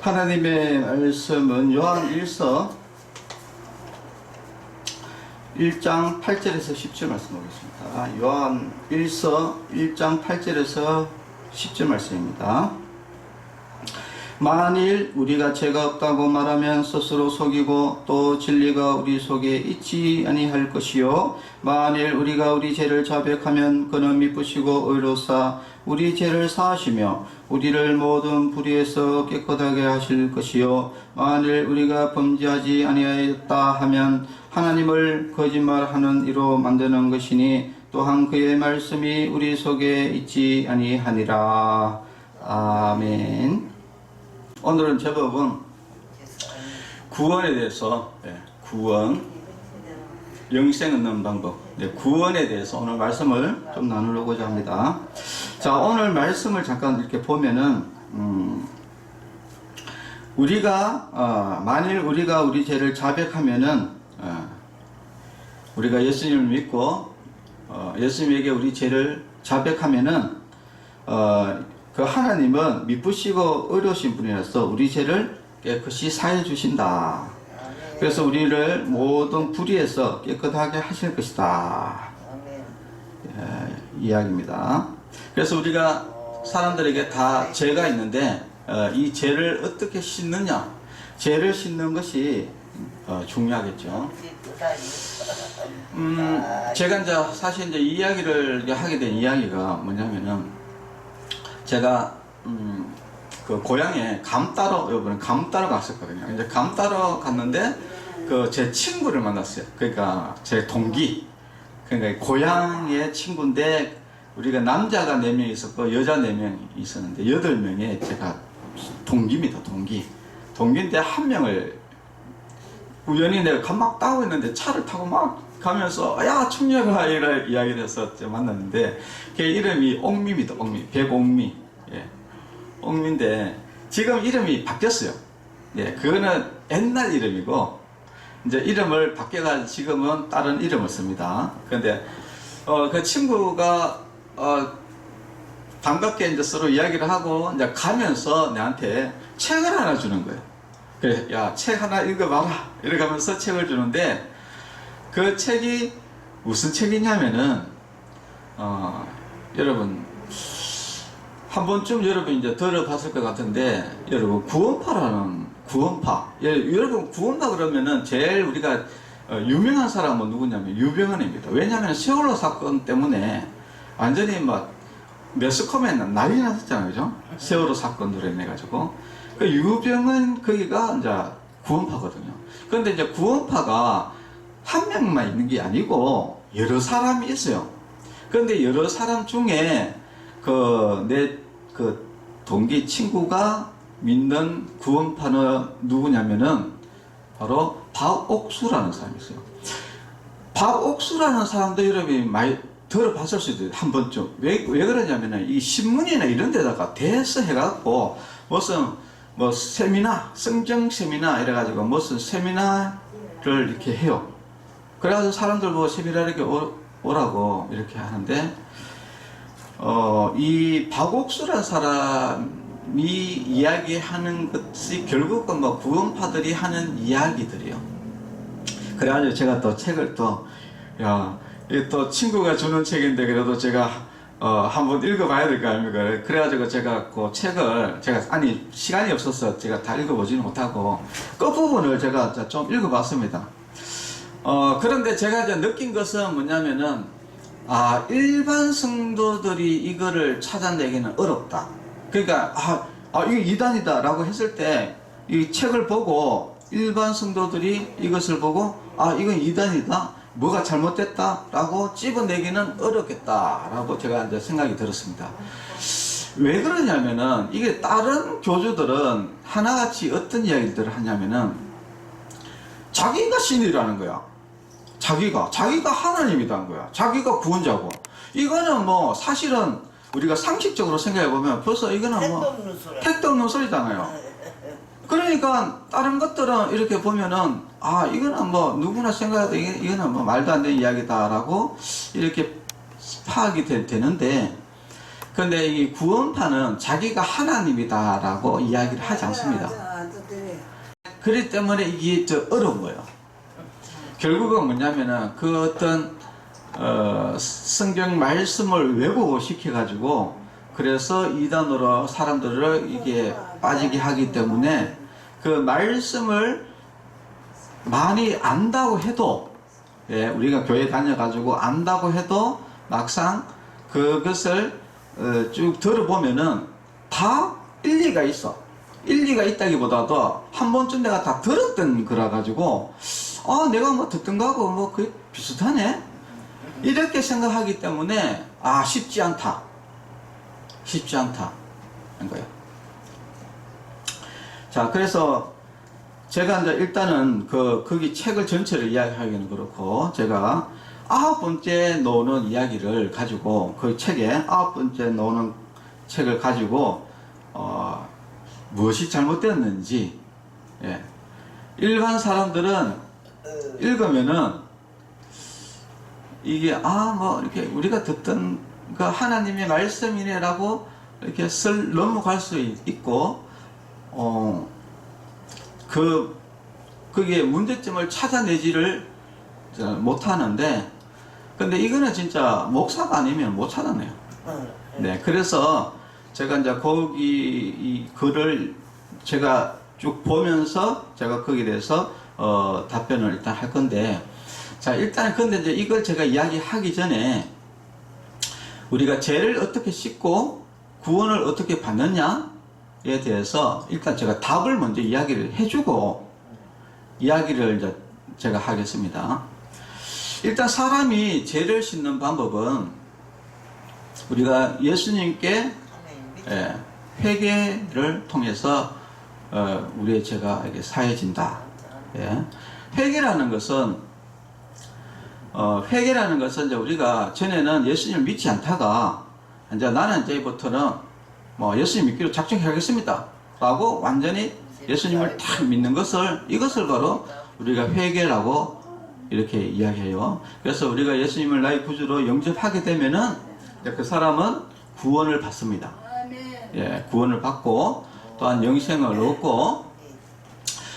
하나님의 말씀은 요한 1서 1장 8절에서 10절 말씀 보겠습니다. 요한 1서 1장 8절에서 10절 말씀입니다. 만일 우리가 죄가 없다고 말하면 스스로 속이고 또 진리가 우리 속에 있지 아니할 것이요 만일 우리가 우리 죄를 자백하면 그는 미쁘시고 의로사 우리 죄를 사하시며 우리를 모든 불의에서 깨끗하게 하실 것이요 만일 우리가 범죄하지 아니하였다 하면 하나님을 거짓말하는 이로 만드는 것이니 또한 그의 말씀이 우리 속에 있지 아니하니라. 아멘. 오늘은 제법은 구원에 대해서 구원, 영생 얻는 방법, 구원에 대해서 오늘 말씀을 좀 나누려고자 합니다. 자, 오늘 말씀을 잠깐 이렇게 보면은 우리가 만일 우리가 우리 죄를 자백하면은 우리가 예수님을 믿고 예수님에게 우리 죄를 자백하면은 그 하나님은 미쁘시고 의로우신 분이라서 우리 죄를 깨끗이 사해 주신다. 그래서 우리를 모든 불의에서 깨끗하게 하실 것이다. 이야기입니다. 그래서 우리가 사람들에게 다 죄가 있는데 이 죄를 어떻게 씻느냐, 죄를 씻는 것이 중요하겠죠. 제가 이제 사실 이제 이야기를 하게 된 이야기가 뭐냐면은 제가 그 고향에 감 따러 이번에 감 따러 갔었거든요. 이제 감 따러 갔는데 그 제 친구를 만났어요. 그러니까 제 동기, 그러니까 고향의 친구인데 우리가 남자가 4명 있었고 여자 4명 있었는데 8명의 제가 동기입니다. 동기인데 한 명을 우연히 내가 막 따고 있는데 차를 타고 막 가면서 야 청년아 이런 이야기를 해서 만났는데 걔 이름이 옥미입니다. 백옥미. 옥미인데 지금 이름이 바뀌었어요. 그거는 옛날 이름이고 이제 이름을 바뀌어가지고 지금은 다른 이름을 씁니다. 그런데 그 친구가 반갑게 이제 서로 이야기를 하고 이제 가면서 내한테 책을 하나 주는 거예요. 그래, 야, 책 하나 읽어봐라. 이렇게 하면서 책을 주는데 그 책이 무슨 책이냐면은 여러분 한 번쯤 여러분 이제 들어봤을 것 같은데 여러분 구원파 여러분 구원파 그러면은 제일 우리가 유명한 사람은 누구냐면 유병헌입니다. 왜냐하면 세월호 사건 때문에 완전히 막 매스컴에 난리 났었잖아요, 그죠? 세월호 사건으로 인해 가지고 그 유병헌 거기가 이제 구원파거든요. 그런데 이제 구원파가 한 명만 있는 게 아니고 여러 사람이 있어요. 그런데 여러 사람 중에 내 동기 친구가 믿는 구원파는 누구냐면은 바로 박옥수라는 사람이 있어요. 박옥수라는 사람도 여러분이 많이 들어봤을 수도 있어요. 한 번쯤. 왜 그러냐면은 이 신문이나 이런 데다가 대서 해갖고 무슨 뭐 세미나, 성경 세미나 이래가지고 무슨 세미나를 이렇게 해요. 그래가지고 사람들 뭐 세미나 이렇게 오라고 이렇게 하는데 이 박옥수라는 사람이 이야기하는 것이 결국은 뭐 구원파들이 하는 이야기들이요. 그래가지고 제가 또 책을 이게 또 친구가 주는 책인데 그래도 제가 한번 읽어봐야 될 거 아닙니까? 그래가지고 제가 그 책을 시간이 없어서 제가 다 읽어보지는 못하고 끝부분을 제가 좀 읽어봤습니다. 그런데 제가 이제 느낀 것은 뭐냐면은 일반 성도들이 이거를 찾아내기는 어렵다. 그러니까 이게 이단이다 라고 했을 때 이 책을 보고 일반 성도들이 이것을 보고 이건 이단이다, 뭐가 잘못됐다 라고 집어내기는 어렵겠다 라고 제가 이제 생각이 들었습니다. 왜 그러냐면은 이게 다른 교주들은 하나같이 어떤 이야기들을 하냐면은 자기가 신이라는 거야. 자기가 하나님이라는 거야. 자기가 구원자고. 이거는 뭐 사실은 우리가 상식적으로 생각해보면 벌써 이거는 뭐 택도 없는 소리잖아요. 그러니까 다른 것들은 이렇게 보면은 이거는 뭐 누구나 생각해도 이거는 뭐 말도 안 되는 이야기다라고 이렇게 파악이 되는데, 그런데 이 구원파는 자기가 하나님이다라고 이야기를 하지 않습니다. 그렇기 때문에 이게 더 어려운 거예요. 결국은 뭐냐면은 그 어떤 성경 말씀을 왜곡을 시켜가지고 그래서 이단으로 사람들을 이게 빠지게 하기 때문에 그 말씀을 많이 안다고 해도 예, 우리가 교회 다녀가지고 안다고 해도 막상 그것을 쭉 들어보면은 다 일리가 있어. 일리가 있다기보다도 한 번쯤 내가 다 들었던 거라 가지고 내가 뭐 듣던 거하고 뭐 그게 비슷하네 이렇게 생각하기 때문에 쉽지 않다 한 거예요. 자, 그래서 제가 이제 일단은 거기 책을 전체를 이야기하기는 그렇고 제가 9번째 나오는 이야기를 가지고 그 책에 9번째 나오는 책을 가지고 무엇이 잘못되었는지 예. 일반 사람들은 읽으면은 이게 뭐 이렇게 우리가 듣던 그 하나님의 말씀이네라고 이렇게 넘어갈 수 있고 그게 문제점을 찾아내지를 못하는데 근데 이거는 진짜 목사가 아니면 못 찾아내요. 네, 그래서 제가 이제 거기 이 글을 제가 쭉 보면서 제가 거기에 대해서 답변을 일단 할 건데 자 일단 근데 이제 이걸 제가 이야기하기 전에 우리가 죄를 어떻게 씻고 구원을 어떻게 받느냐에 대해서 일단 제가 답을 먼저 이야기를 해주고 이야기를 이제 제가 하겠습니다. 일단 사람이 죄를 씻는 방법은 우리가 예수님께 회개를 통해서 우리의 죄가 이렇게 사해진다. 예. 회개라는 것은 이제 우리가 전에는 예수님을 믿지 않다가 이제 나는 이제부터는 뭐 예수님 믿기로 작정하겠습니다 라고 완전히 예수님을 딱 믿는 이것을 바로 우리가 회개라고 이렇게 이야기해요. 그래서 우리가 예수님을 나의 구주로 영접하게 되면은 그 사람은 구원을 받습니다. 예, 구원을 받고 또한 영생을 얻고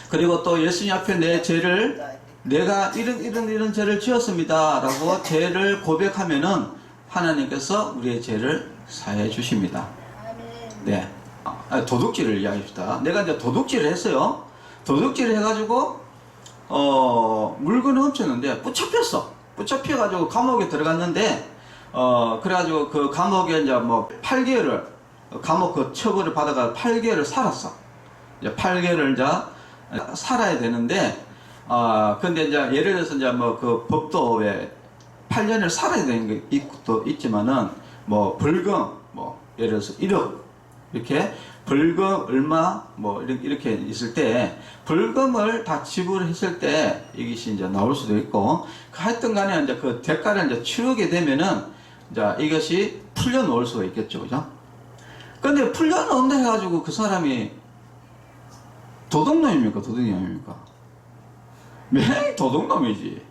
그리고 또 예수님 앞에 내 죄를 내가 이런 죄를 지었습니다 라고 죄를 고백하면은 하나님께서 우리의 죄를 사해 주십니다. 네, 도둑질을 이야기합시다. 내가 이제 도둑질을 했어요. 도둑질을 해가지고 물건을 훔쳤는데 붙잡혀가지고 감옥에 들어갔는데 그래가지고 그 감옥에 이제 뭐 8개월을 감옥 그 처벌을 받아가 8개월을 살았어. 이제 8개월을 이제 살아야 되는데 근데 이제 예를 들어서 이제 뭐 그 법도 왜 8년을 살아야 되는 게 있지만은 뭐 벌금 뭐 예를 들어서 1억 이렇게 벌금 얼마 뭐 이렇게 있을 때 벌금을 다 지불했을 때 이것이 이제 나올 수도 있고 하여튼 간에 이제 그 대가를 이제 치르게 되면은 이제 이것이 풀려 놓을 수가 있겠죠. 그죠? 근데 풀려 놓는다 해가지고 그 사람이 도둑놈입니까? 도둑놈입니까? 맹 도둑놈이지.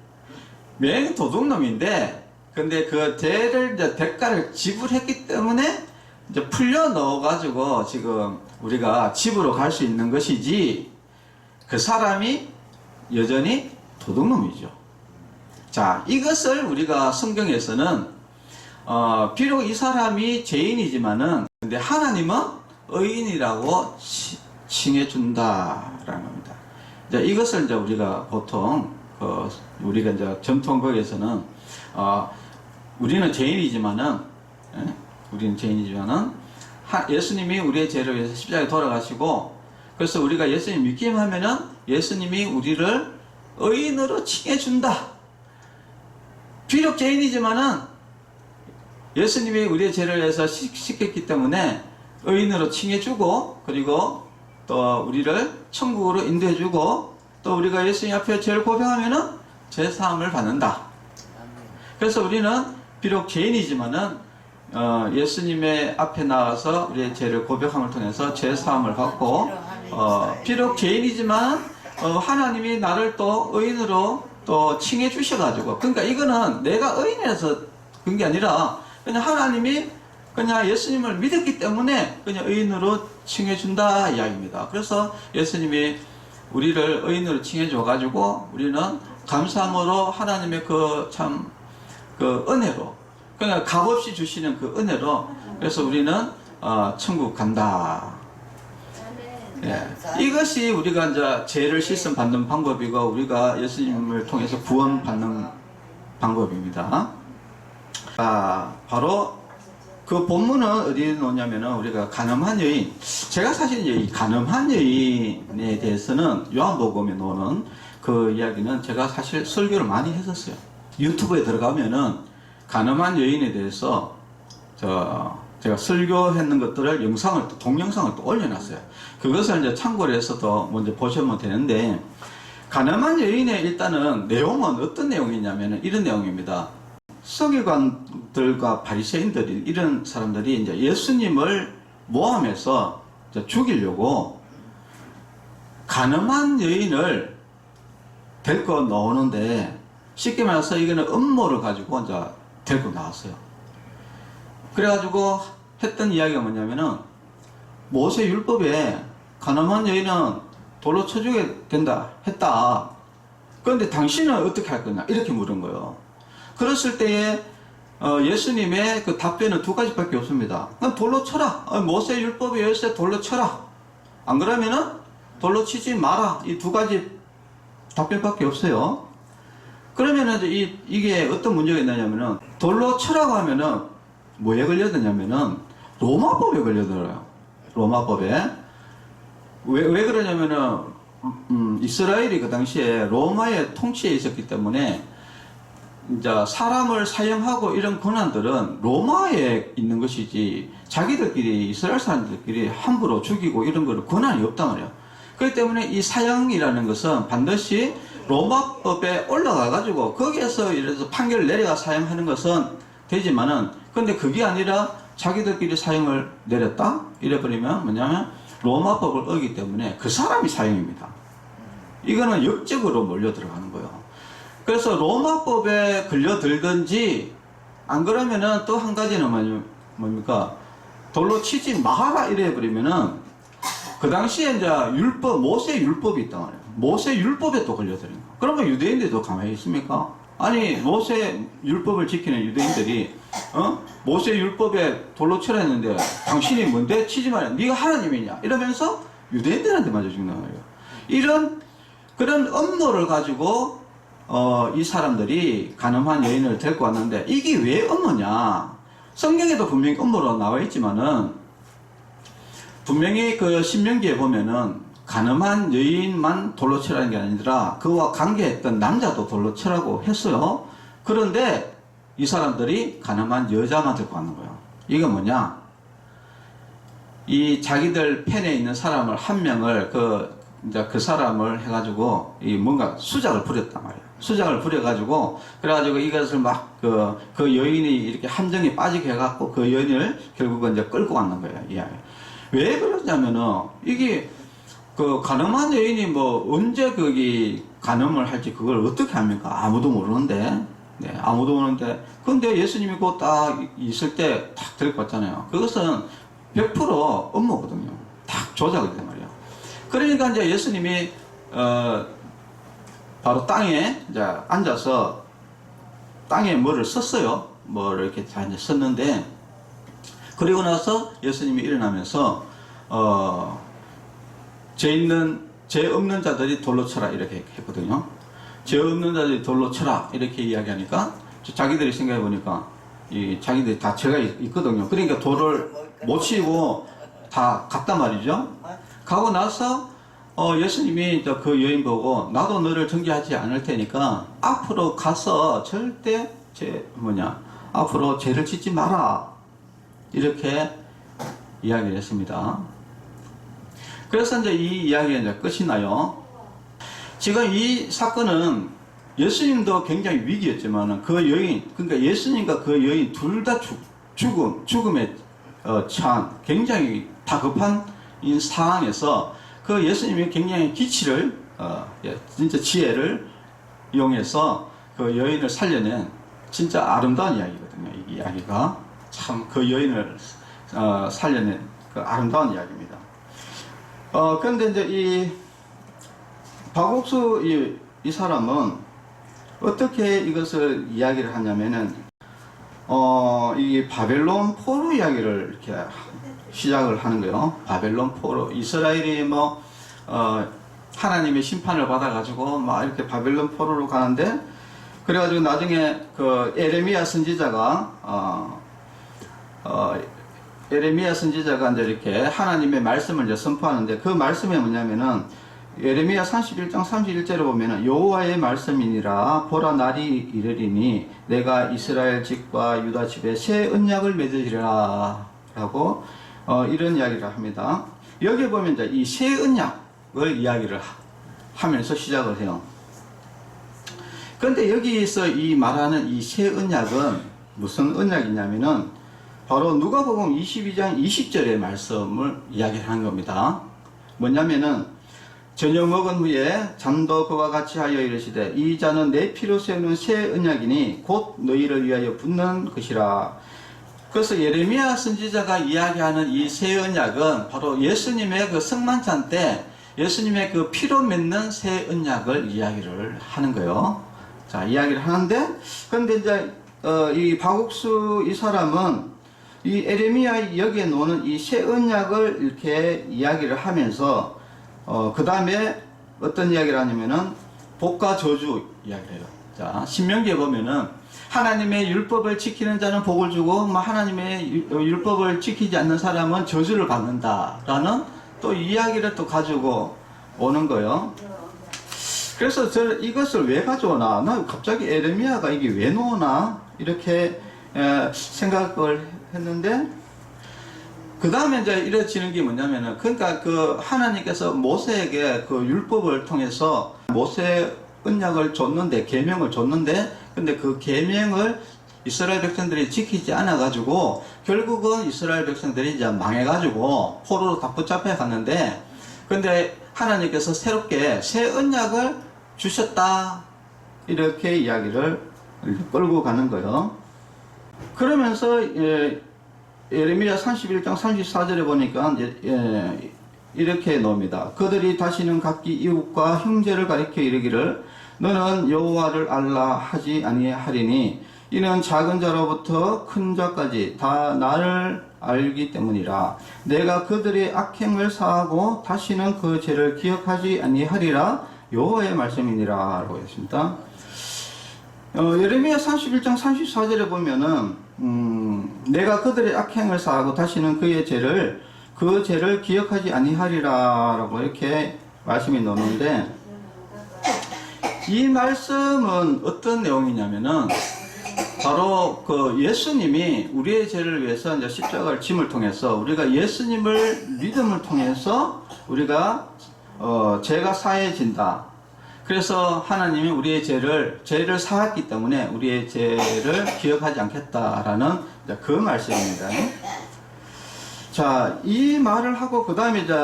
맹 도둑놈인데 근데 그 죄를 이제 대가를 지불했기 때문에 이제 풀려 넣어가지고 지금 우리가 집으로 갈 수 있는 것이지 그 사람이 여전히 도둑놈이죠. 자, 이것을 우리가 성경에서는 비록 이 사람이 죄인이지만은 근데 하나님은 의인이라고 칭해준다라는 겁니다. 이제 이것을 이제 우리가 보통 우리가 이제 전통극에서는 우리는 죄인이지만은 예수님이 우리의 죄를 위해서 십자가에 돌아가시고 그래서 우리가 예수님 믿기만 하면은 예수님이 우리를 의인으로 칭해준다. 비록 죄인이지만은 예수님이 우리의 죄를 위해서 씻겼기 때문에 의인으로 칭해주고 그리고 또 우리를 천국으로 인도해주고 또 우리가 예수님 앞에 죄를 고백하면은 죄 사함을 받는다. 그래서 우리는 비록 죄인이지만은 예수님의 앞에 나와서 우리의 죄를 고백함을 통해서 죄 사함을 받고 비록 죄인이지만 하나님이 나를 또 의인으로 또 칭해 주셔가지고 그러니까 이거는 내가 의인이라서 그런 게 아니라 그냥 하나님이 그냥 예수님을 믿었기 때문에 그냥 의인으로 칭해준다 이야기입니다. 그래서 예수님이 우리를 의인으로 칭해줘가지고 우리는 감사함으로 하나님의 그 은혜로, 그냥 값없이 주시는 그 은혜로, 그래서 우리는 천국 간다. 예. 이것이 우리가 이제 죄를 씻음 받는 방법이고, 우리가 예수님을 통해서 구원받는 방법입니다. 바로 그 본문은 어디에 놓냐면은 우리가 가늠한 여인, 제가 사실 이 가늠한 여인에 대해서는 요한복음에 놓는 그 이야기는 제가 사실 설교를 많이 했었어요. 유튜브에 들어가면은 가늠한 여인에 대해서 제가 설교했는 것들을 영상을, 동영상을 또 올려놨어요. 그것을 이제 참고를 해서도 먼저 보시면 되는데, 가늠한 여인의 일단은 내용은 어떤 내용이냐면은 이런 내용입니다. 서기관들과 바리새인들이, 이런 사람들이 이제 예수님을 모함해서 이제 죽이려고 가늠한 여인을 데리고 나오는데, 쉽게 말해서 이거는 음모를 가지고 이제 데리고 나왔어요. 그래가지고 했던 이야기가 뭐냐면은, 모세 율법에 가늠한 여인은 돌로 쳐주게 된다 했다. 그런데 당신은 어떻게 할 거냐 이렇게 물은 거예요. 그랬을 때에 예수님의 그 답변은 두 가지밖에 없습니다. 그럼 돌로 쳐라. 모세 율법에 의해서 돌로 쳐라. 안 그러면은 돌로 치지 마라. 이 두 가지 답변밖에 없어요. 그러면은 이게 어떤 문제가 있냐면은, 돌로 쳐라고 하면은 뭐에 걸려드냐면은 로마법에 걸려들어요. 로마법에. 왜 그러냐면은 이스라엘이 그 당시에 로마의 통치에 있었기 때문에 이제 사람을 사형하고 이런 권한들은 로마에 있는 것이지, 자기들끼리, 이스라엘 사람들끼리 함부로 죽이고 이런 거는 권한이 없단 말이에요. 그렇기 때문에 이 사형이라는 것은 반드시 로마법에 올라가 가지고 거기에서 이래서 판결을 내려가 사형하는 것은 되지만은, 근데 그게 아니라 자기들끼리 사형을 내렸다 이래 버리면 뭐냐면 로마법을 어기기 때문에 그 사람이 사형입니다. 이거는 역적으로 몰려 들어가는 거예요. 그래서 로마법에 걸려들든지, 안 그러면은 또 한 가지는 뭡니까? 돌로 치지 마라 이래 버리면은, 그 당시에 이제 율법, 모세 율법이 있단 말이에요. 모세 율법에 또 걸려드는 거예요. 그러면 유대인들도 가만히 있습니까? 아니, 모세 율법을 지키는 유대인들이 모세 율법에 돌로 치라 했는데 당신이 뭔데 치지 마라, 네가 하나님이냐 이러면서 유대인들한테 맞아 죽는 거예요. 그런 음모를 가지고 이 사람들이 가늠한 여인을 데리고 왔는데, 이게 왜 음모냐? 성경에도 분명히 음모로 나와 있지만은, 분명히 그 신명기에 보면은 가늠한 여인만 돌로 치라는 게 아니라 그와 관계했던 남자도 돌로 치라고 했어요. 그런데 이 사람들이 가늠한 여자만 데리고 왔는 거예요. 이게 뭐냐? 이 자기들 편에 있는 사람을 한 명을 그 사람을 해가지고 뭔가 수작을 부렸단 말이에요. 수작을 부려가지고, 그래가지고 이것을 막 그 여인이 이렇게 함정에 빠지게 해갖고 그 여인을 결국은 이제 끌고 왔는 거예요. 이야기. 왜 그러냐면은, 이게 그 가늠한 여인이 뭐 언제 거기 가늠을 할지 그걸 어떻게 합니까? 아무도 모르는데. 네, 아무도 모르는데. 근데 예수님이 그 딱 있을 때 딱 데리고 왔잖아요. 그것은 100% 음모거든요. 딱 조작이 된 말이에요. 그러니까 이제 예수님이 바로 땅에 이제 앉아서 땅에 뭐를 썼어요. 뭐를 이렇게 다 이제 썼는데, 그리고 나서 예수님이 일어나면서 죄 없는 자들이 돌로 쳐라 이렇게 했거든요. 죄 없는 자들이 돌로 쳐라 이렇게 이야기하니까 자기들이 생각해 보니까 자기들이 다 죄가 있거든요. 그러니까 돌을 못 치고 다 갔단 말이죠. 가고 나서 예수님이 이제 그 여인 보고, 나도 너를 정죄하지 않을 테니까 앞으로 가서 절대 앞으로 죄를 짓지 마라 이렇게 이야기를 했습니다. 그래서 이제 이 이야기가 이제 끝이 나요. 지금 이 사건은 예수님도 굉장히 위기였지만 그 여인, 그러니까 예수님과 그 여인 둘 다 죽음에 처한 굉장히 다급한 이 상황에서 그 예수님이 굉장히 기치를 진짜 지혜를 이용해서 그 여인을 살려낸 진짜 아름다운 이야기거든요. 이 이야기가. 참 그 여인을 살려낸 그 아름다운 이야기입니다. 그런데 이제 이 박옥수 이 사람은 어떻게 이것을 이야기를 하냐면은 이 바벨론 포로 이야기를 이렇게 시작을 하는 거예요. 바벨론 포로. 이스라엘이 하나님의 심판을 받아가지고 막 이렇게 바벨론 포로로 가는데, 그래가지고 나중에 그 에레미야 선지자가 이제 이렇게 하나님의 말씀을 이제 선포하는데, 그 말씀이 뭐냐면은 예레미야 31장 31절에 보면은 여호와의 말씀이니라. 보라, 날이 이르리니 내가 이스라엘 집과 유다 집에 새 언약을 맺으리라 라고 이런 이야기를 합니다. 여기 보면 이제 이 새 언약을 이야기를 하면서 시작을 해요. 그런데 여기서 이 말하는 이 새 언약은 무슨 언약이냐면은 바로 누가복음 22장 20절의 말씀을 이야기하는 겁니다. 뭐냐면은 저녁 먹은 후에 잠도 그와 같이 하여 이르시되 이 잔은 내 피로 세우는 새 언약이니 곧 너희를 위하여 붓는 것이라. 그래서 예레미야 선지자가 이야기하는 이 새 언약은 바로 예수님의 그 성만찬 때 예수님의 그 피로 맺는 새 언약을 이야기를 하는 거예요. 자, 이야기를 하는데, 그런데 이제 이 박옥수 이 사람은 이 예레미야 여기에 놓는 이 새 언약을 이렇게 이야기를 하면서 그 다음에 어떤 이야기를 하냐면은 복과 저주 이야기를 해요. 자, 신명기에 보면은 하나님의 율법을 지키는 자는 복을 주고 하나님의 율법을 지키지 않는 사람은 저주를 받는다라는 또 이야기를 또 가지고 오는 거예요. 그래서 이것을 왜 가져오나, 나 갑자기 에레미야가 이게 왜 나오나 이렇게 생각을 했는데, 그 다음에 이제 이루어지는 게 뭐냐면은, 그러니까 그 하나님께서 모세에게 그 율법을 통해서 모세 언약을 줬는데, 계명을 줬는데, 근데 그 계명을 이스라엘 백성들이 지키지 않아 가지고 결국은 이스라엘 백성들이 이제 망해 가지고 포로로 다 붙잡혀 갔는데, 근데 하나님께서 새롭게 새 언약을 주셨다 이렇게 이야기를 끌고 가는 거예요. 그러면서 예레미야 31장 34절에 보니까 이렇게 나옵니다. 그들이 다시는 각기 이웃과 형제를 가리켜 이르기를 너는 여호와를 알라 하지 아니하리니 이는 작은 자로부터 큰 자까지 다 나를 알기 때문이라. 내가 그들의 악행을 사하고 다시는 그 죄를 기억하지 아니하리라. 여호와의 말씀이니라 라고 했습니다. 예레미야 31장 34절에 보면은 내가 그들의 악행을 사하고 다시는 그 죄를 기억하지 아니하리라 라고 이렇게 말씀이 나오는데, 이 말씀은 어떤 내용이냐면은 바로 그 예수님이 우리의 죄를 위해서 이제 십자가를 짐을 통해서 우리가 예수님을 믿음을 통해서 우리가 죄가 사해진다. 그래서 하나님이 우리의 죄를 사했기 때문에 우리의 죄를 기억하지 않겠다라는 그 말씀입니다. 자, 이 말을 하고 그 다음에 이제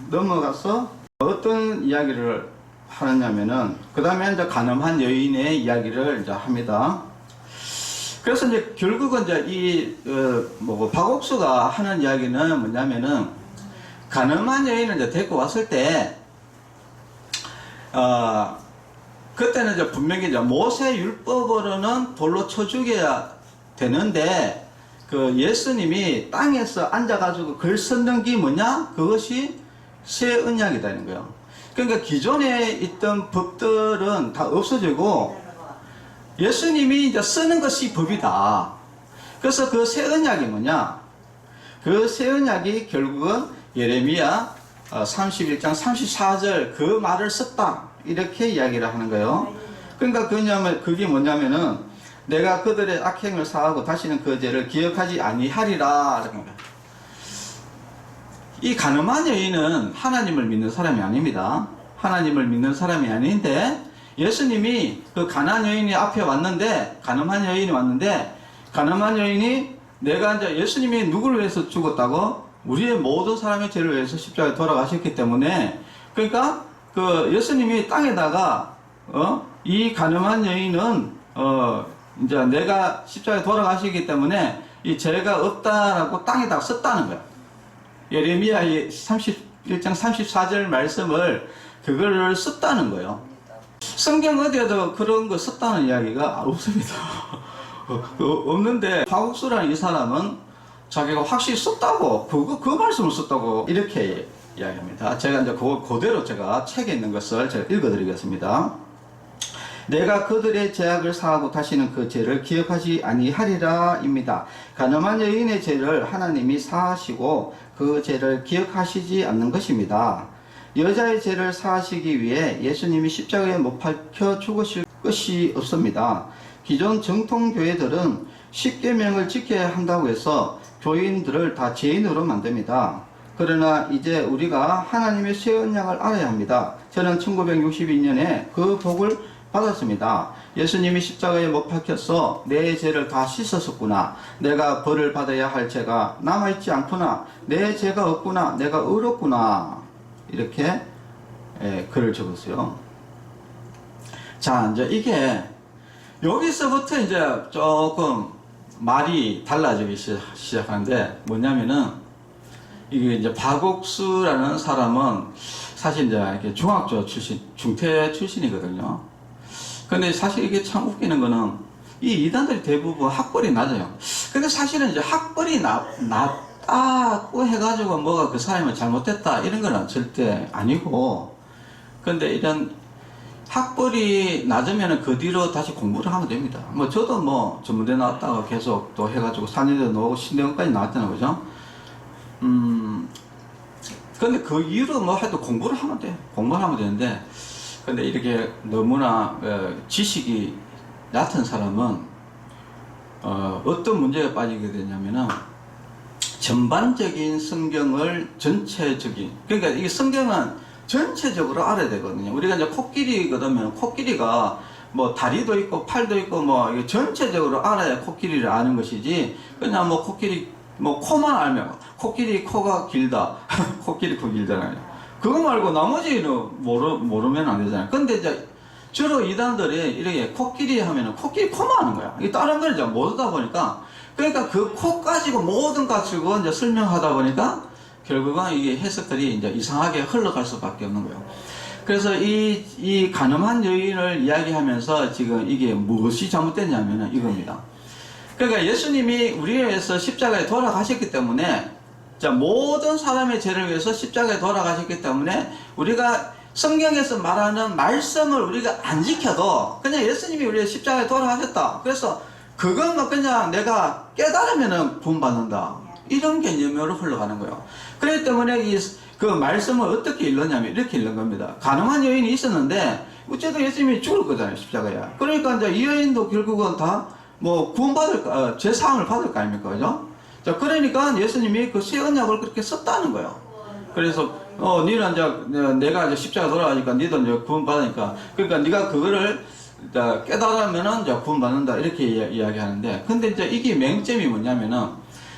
넘어가서 어떤 이야기를 하느냐면은, 그 다음에 이제 가늠한 여인의 이야기를 이제 합니다. 그래서 이제 결국은 이제 박옥수가 하는 이야기는 뭐냐면은, 가늠한 여인을 이제 데리고 왔을 때, 그때는 이제 분명히 이제 모세 율법으로는 돌로 쳐 죽여야 되는데, 그 예수님이 땅에서 앉아가지고 글 썼는 게 뭐냐? 그것이 새 언약이다는 거예요. 그러니까 기존에 있던 법들은 다 없어지고 예수님이 이제 쓰는 것이 법이다. 그래서 그 새 언약이 뭐냐? 그 새 언약이 결국은 예레미야 31장 34절 그 말을 썼다. 이렇게 이야기를 하는 거예요. 그러니까 그게 뭐냐면은 내가 그들의 악행을 사하고 다시는 그 죄를 기억하지 아니하리라. 이 가늠한 여인은 하나님을 믿는 사람이 아닙니다. 하나님을 믿는 사람이 아닌데, 예수님이 그 가늠한 여인이 앞에 왔는데, 가늠한 여인이 내가 이제 예수님이 누구를 위해서 죽었다고? 우리의 모든 사람의 죄를 위해서 십자가에 돌아가셨기 때문에, 그러니까 그 예수님이 땅에다가 이 가늠한 여인은 이제 내가 십자가에 돌아가시기 때문에 이 죄가 없다라고 땅에다가 썼다는 거야. 예레미야의 31장 34절 말씀을 그거를 썼다는 거예요. 성경 어디에도 그런 거 썼다는 이야기가 없습니다. 없는데 화국수라는 이 사람은 자기가 확실히 썼다고 그 말씀을 썼다고 이렇게 이야기합니다. 제가 이제 그대로 제가 책에 있는 것을 제가 읽어드리겠습니다. 내가 그들의 죄악을 사하고 다시는 그 죄를 기억하지 아니하리라 입니다. 가늠한 여인의 죄를 하나님이 사하시고 그 죄를 기억하시지 않는 것입니다. 여자의 죄를 사하시기 위해 예수님이 십자가에 못 박혀 죽으실 것이 없습니다. 기존 정통교회들은 십계명을 지켜야 한다고 해서 교인들을 다 죄인으로 만듭니다. 그러나 이제 우리가 하나님의 새 언약을 알아야 합니다. 저는 1962년에 그 복을 받았습니다. 예수님이 십자가에 못 박혀서 내 죄를 다 씻었었구나. 내가 벌을 받아야 할 죄가 남아있지 않구나. 내 죄가 없구나. 내가 의롭구나. 이렇게 글을 적었어요. 자, 이제 이게 여기서부터 이제 조금 말이 달라지기 시작하는데 뭐냐면은 이게 이제 박옥수라는 사람은 사실 이제 이렇게 중학교 출신, 중퇴 출신이거든요. 근데 사실 이게 참 웃기는 거는 이 이단들이 대부분 학벌이 낮아요. 근데 사실은 이제 학벌이 낮다고 해가지고 뭐가 그 사람이 잘못됐다 이런 건 절대 아니고, 근데 이런 학벌이 낮으면 그 뒤로 다시 공부를 하면 됩니다. 뭐 저도 뭐 전문대 나왔다가 계속 또 해가지고 4년제 나오고 신대원까지 나왔잖아요, 그죠? 근데 그 이후로 뭐 해도 공부를 하면 돼. 공부를 하면 되는데, 근데 이렇게 너무나 지식이 얕은 사람은 어떤 문제가 빠지게 되냐면은 전반적인 성경을 전체적인, 그러니까 이 성경은 전체적으로 알아야 되거든요. 우리가 이제 코끼리거든요. 코끼리가 뭐 다리도 있고 팔도 있고 뭐 이게 전체적으로 알아야 코끼리를 아는 것이지, 그냥 뭐 코끼리 뭐 코만 알면 코끼리 코가 길다 코끼리 코 길잖아요. 그거 말고 나머지는 모르면 안 되잖아요. 근데 이제 주로 이단들이 이렇게 코끼리 하면은 코끼리 코만 아는 거야. 이 다른 걸 이제 모르다 보니까, 그러니까 그 코 가지고 모든 가지고 이제 설명하다 보니까 결국은 이게 해석들이 이제 이상하게 흘러갈 수밖에 없는 거예요. 그래서 이 가늠한 여인을 이야기하면서 지금 이게 무엇이 잘못됐냐면은 이겁니다. 그러니까 예수님이 우리를 위해서 십자가에 돌아가셨기 때문에, 자, 모든 사람의 죄를 위해서 십자가에 돌아가셨기 때문에 우리가 성경에서 말하는 말씀을 우리가 안 지켜도 그냥 예수님이 우리의 십자가에 돌아가셨다. 그래서 그것만 그냥 내가 깨달으면은 구원받는다. 이런 개념으로 흘러가는 거예요. 그렇기 때문에 그 말씀을 어떻게 읽느냐면 이렇게 읽는 겁니다. 가늠한 여인이 있었는데 어쨌든 예수님이 죽을 거잖아요, 십자가에. 그러니까 이제 이 여인도 결국은 다 뭐 구원받을, 죄사함을 받을 거 아닙니까, 그죠? 자, 그러니까 예수님이 그 새 언약을 그렇게 썼다는 거예요. 그래서 니는 이제 내가 이제 십자가 돌아가니까 니도 이제 구원받으니까, 그러니까 네가 그거를 깨달으면은 이제 구원받는다 이렇게 이야기하는데, 근데 이제 이게 맹점이 뭐냐면은,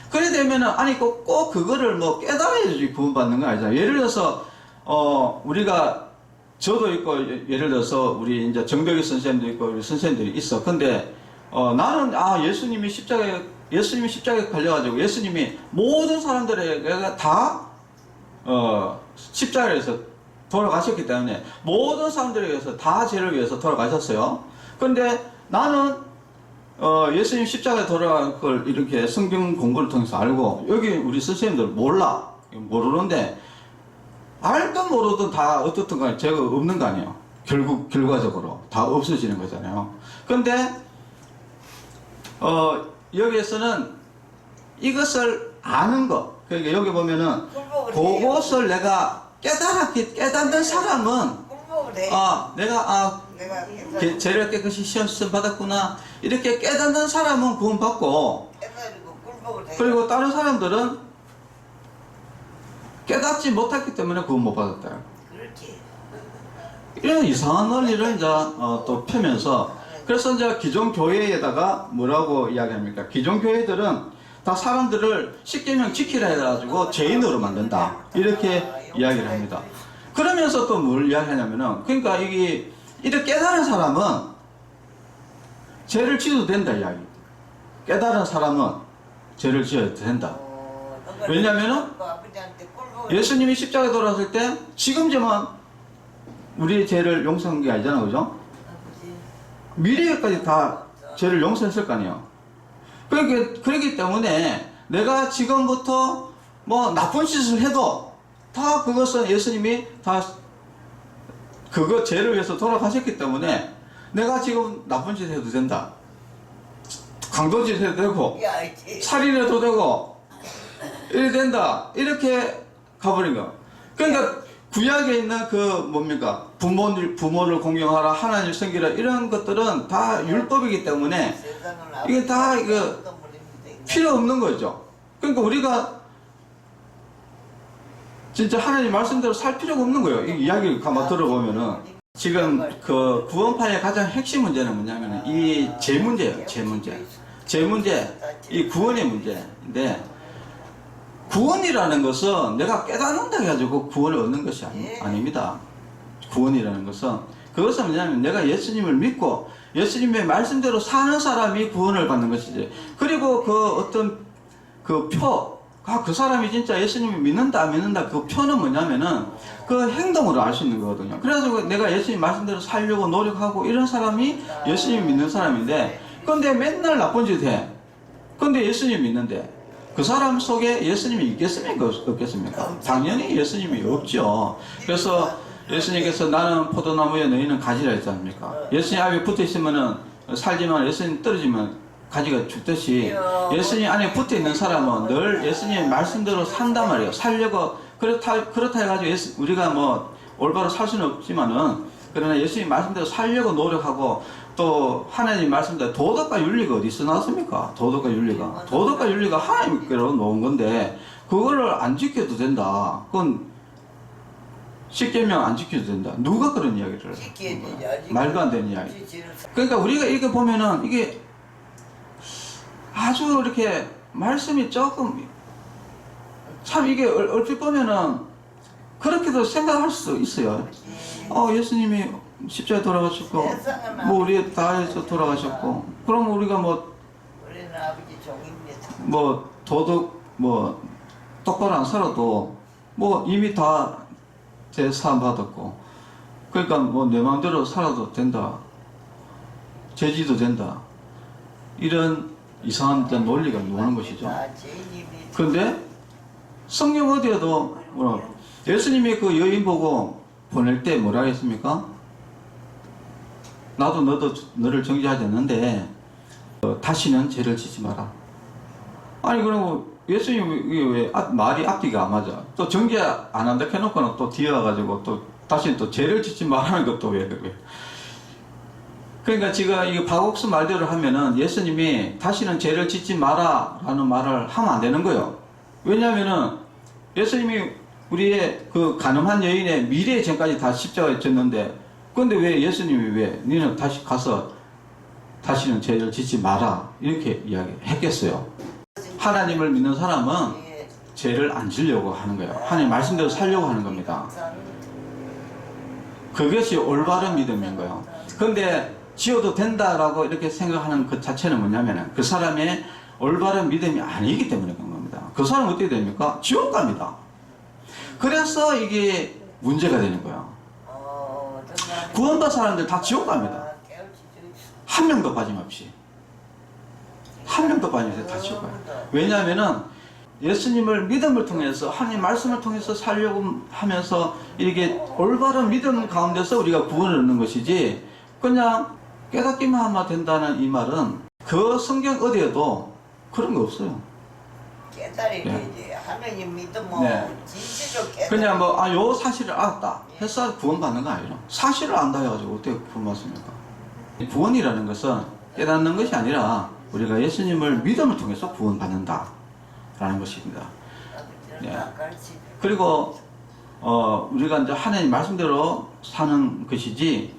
그래 되면은 아니 꼭 그거를 뭐 깨달아야지 구원받는 거 아니잖아요. 예를 들어서 우리가 저도 있고, 예를 들어서 우리 이제 정덕희 선생님도 있고 우리 선생님들이 있어. 근데 나는 예수님이 십자가에 걸려가지고 예수님이 모든 사람들에게 다 십자가에서 돌아가셨기 때문에 모든 사람들에게서 다 죄를 위해서 돌아가셨어요. 근데 나는 예수님 십자가에 돌아간 걸 이렇게 성경 공부를 통해서 알고, 여기 우리 선생님들 모르는데 알든 모르든 다 어떻든 간에 죄가 없는 거 아니에요. 결과적으로 다 없어지는 거잖아요. 근데 여기에서는 이것을 아는 거, 그러니까 여기 보면은 그것을 내가 깨닫는 사람은 내가 죄를 깨끗이 시험 받았구나 이렇게 깨닫는 사람은 구원받고, 그리고 다른 사람들은 깨닫지 못했기 때문에 구원 못 받았다. 이런 이상한 논리를 이제 또 펴면서, 그래서 이제 기존 교회에다가 뭐라고 이야기합니까? 기존 교회들은 다 사람들을 십계명 지키라 해가지고 죄인으로 만든다 이렇게 이야기를 합니다. 그러면서 또 뭘 이야기하냐면은, 그러니까 이게 이렇게 깨달은 사람은 죄를 지어도 된다 이야기. 깨달은 사람은 죄를 지어도 된다. 왜냐면은 예수님이 십자가에 돌아왔을 때 지금쯤은 우리의 죄를 용서한 게 아니잖아, 그죠? 미래까지 다 죄를 용서했을 거 아니에요. 그렇기 때문에 내가 지금부터 뭐 나쁜 짓을 해도 다 그것은 예수님이 다 그거 죄를 위해서 돌아가셨기 때문에 내가 지금 나쁜 짓 해도 된다. 강도짓 해도 되고 살인해도 되고 이래 된다. 이렇게 가버린 거. 그러니까 구약에 있는 그 뭡니까? 부모를 공경하라, 하나님을 섬기라 이런 것들은 다 율법이기 때문에 이게 다 이거 필요 없는 거죠. 그러니까 우리가 진짜 하나님 말씀대로 살 필요가 없는 거예요. 이 이야기를 가만 들어보면은 지금 그 구원파의 가장 핵심 문제는 뭐냐면은 이 죄 문제예요. 죄 문제, 이 구원의 문제인데 구원이라는 것은 내가 깨닫는다 해가지고 구원을 얻는 것이 아닙니다. 구원이라는 것은 그것은 뭐냐면 내가 예수님을 믿고 예수님의 말씀대로 사는 사람이 구원을 받는 것이지. 그리고 그 어떤 그 그 사람이 진짜 예수님을 믿는다 안 믿는다 그 표는 뭐냐면은 그 행동으로 알 수 있는 거거든요. 그래서 내가 예수님 말씀대로 살려고 노력하고 이런 사람이 예수님 믿는 사람인데 근데 맨날 나쁜 짓 해. 근데 예수님 믿는데 그 사람 속에 예수님이 있겠습니까? 없겠습니까? 당연히 예수님이 없죠. 그래서 예수님께서 나는 포도나무에 너희는 가지라 했지 않습니까? 예수님 앞에 붙어 있으면은 살지만 예수님 떨어지면 가지가 죽듯이 예수님 안에 붙어 있는 사람은 늘 예수님의 말씀대로 산단 말이에요. 살려고 그렇다 해가지고 우리가 뭐 올바로 살 수는 없지만은 그러나 예수님 말씀대로 살려고 노력하고 또 하나님 말씀대로 도덕과 윤리가 어디서 나왔습니까? 도덕과 윤리가 하나님께로 놓은 건데 그거를 안 지켜도 된다. 그건 십계명 안 지켜도 된다. 누가 그런 이야기를 말도 안 되는 이야기. 그러니까 우리가 이렇게 보면은 이게 아주 이렇게 말씀이 조금 참 이게 얼핏 보면은 그렇게도 생각할 수 있어요. 예수님이 십자가에 돌아가셨고 뭐 우리 다 해서 돌아가셨고 그럼 우리가 뭐 도덕 똑바로 안 살아도 뭐 이미 다 제 사함 받았고 그러니까 뭐 내 마음대로 살아도 된다. 죄지도 된다. 이런 이상한 논리가 나오는 것이죠. 그런데 성경 어디에도 예수님이 그 여인 보고 보낼 때 뭐라 했습니까? 나도 너도 너를 정죄하지 않는데 다시는 죄를 짓지 마라. 아니 그럼 예수님이 왜 말이 앞뒤가 안 맞아? 또 정죄 안 한다 해놓고는 또 뒤에 와가지고 또 다시는 또 죄를 짓지 말라는 것도 왜? 그러니까 지금 이 박옥수 말대로 하면은 예수님이 다시는 죄를 짓지 마라 라는 말을 하면 안 되는 거예요. 왜냐면은 예수님이 우리의 그 가늠한 여인의 미래의 죄까지 다 십자가에 졌는데 근데 왜 예수님이 왜 너는 다시 가서 다시는 죄를 짓지 마라 이렇게 이야기했겠어요. 하나님을 믿는 사람은 죄를 안 지려고 하는 거예요. 하나님 말씀대로 살려고 하는 겁니다. 그것이 올바른 믿음인 거예요. 그런데 지어도 된다라고 이렇게 생각하는 그 자체는 뭐냐면은 그 사람의 올바른 믿음이 아니기 때문에 그런 겁니다. 그 사람은 어떻게 됩니까? 지옥 갑니다. 그래서 이게 문제가 되는 거예요. 구원받은 사람들 다 지옥 갑니다. 한 명도 빠짐없이. 한 명도 빠짐없이 다 지옥 가요. 왜냐하면은 예수님을 믿음을 통해서 하나님 말씀을 통해서 살려고 하면서 이게 올바른 믿음 가운데서 우리가 구원을 얻는 것이지 그냥 깨닫기만 하면 된다는 이 말은 그 성경 어디에도 그런 거 없어요. 깨달아야 되지. 하나님 믿으면 진실로 깨달아. 그냥 요 사실을 알았다 해서 구원받는 거 아니죠. 사실을 안다 해가지고 어떻게 구원받습니까? 구원이라는 것은 깨닫는 것이 아니라 우리가 예수님을 믿음을 통해서 구원받는다 라는 것입니다. 그리고 우리가 이제 하나님 말씀대로 사는 것이지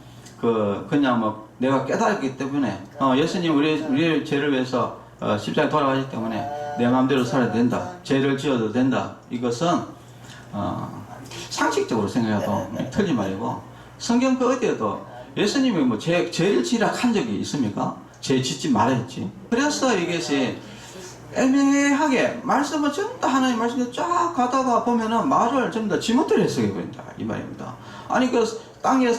그냥 내가 깨달았기 때문에 예수님 우리의 죄를 위해서 십자가에 돌아가셨기 때문에 내 마음대로 살아야 된다. 죄를 지어도 된다. 이것은 상식적으로 생각해도 틀린 말이고 성경 그 어디에도 예수님이 죄를 지라 한 적이 있습니까? 죄 짓지 말아야지. 그래서 이것이 애매하게 말씀을 전부 다 하나님 말씀을 쫙 가다가 보면은 말을 전부 다 지멋대로 해석해 버린다 이 말입니다. 아니 그 땅에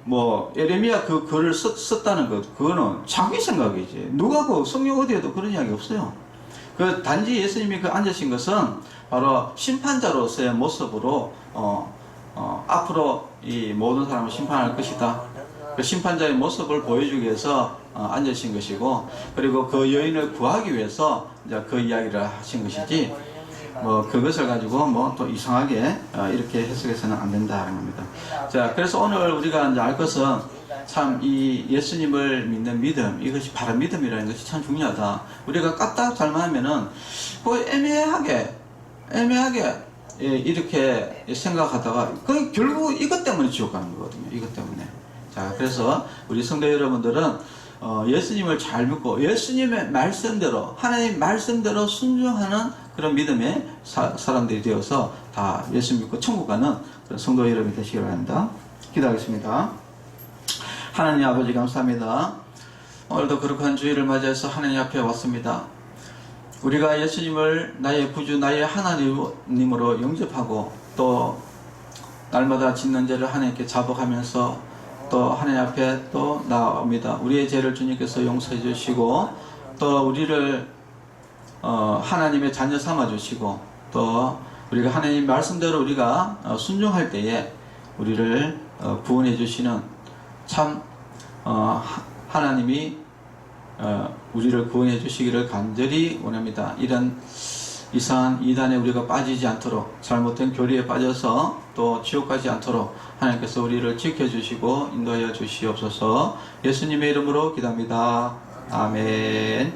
뭐 예레미야 그 글을 썼다는 것 그거는 자기 생각이지. 누가 그 성경 어디에도 그런 이야기 없어요. 그 단지 예수님이 그 앉으신 것은 바로 심판자로서의 모습으로 앞으로 이 모든 사람을 심판할 것이다. 그 심판자의 모습을 보여주기 위해서 앉으신 것이고, 그리고 그 여인을 구하기 위해서 이제 그 이야기를 하신 것이지, 뭐 그것을 가지고 뭐 또 이상하게 이렇게 해석해서는 안 된다는 겁니다. 자, 그래서 오늘 우리가 이제 알 것은 참 이 예수님을 믿는 믿음, 이것이 바른 믿음이라는 것이 참 중요하다. 우리가 까딱 잘못하면은 그 애매하게 이렇게 생각하다가 그 결국 이것 때문에 지옥 가는 거거든요. 이것 때문에. 자, 그래서 우리 성도 여러분들은 예수님을 잘 믿고 예수님의 말씀대로, 하나님 말씀대로 순종하는 그런 믿음의 사람들이 되어서 다 예수 믿고 천국 가는 그런 성도 여러분이 되시기 바랍니다. 기도하겠습니다. 하나님 아버지 감사합니다. 오늘도 거룩한 주일을 맞이해서 하나님 앞에 왔습니다. 우리가 예수님을 나의 구주, 나의 하나님으로 영접하고 또 날마다 짓는 죄를 하나님께 자복하면서 또 하나님 앞에 또 나옵니다. 우리의 죄를 주님께서 용서해 주시고 또 우리를 하나님의 자녀 삼아 주시고 또 우리가 하나님 말씀대로 우리가 순종할 때에 우리를 구원해 주시는 참 하나님이 우리를 구원해 주시기를 간절히 원합니다. 이런 이상한 이단에 우리가 빠지지 않도록, 잘못된 교리에 빠져서 또 지옥 가지 않도록 하나님께서 우리를 지켜주시고 인도하여 주시옵소서. 예수님의 이름으로 기도합니다. 아멘.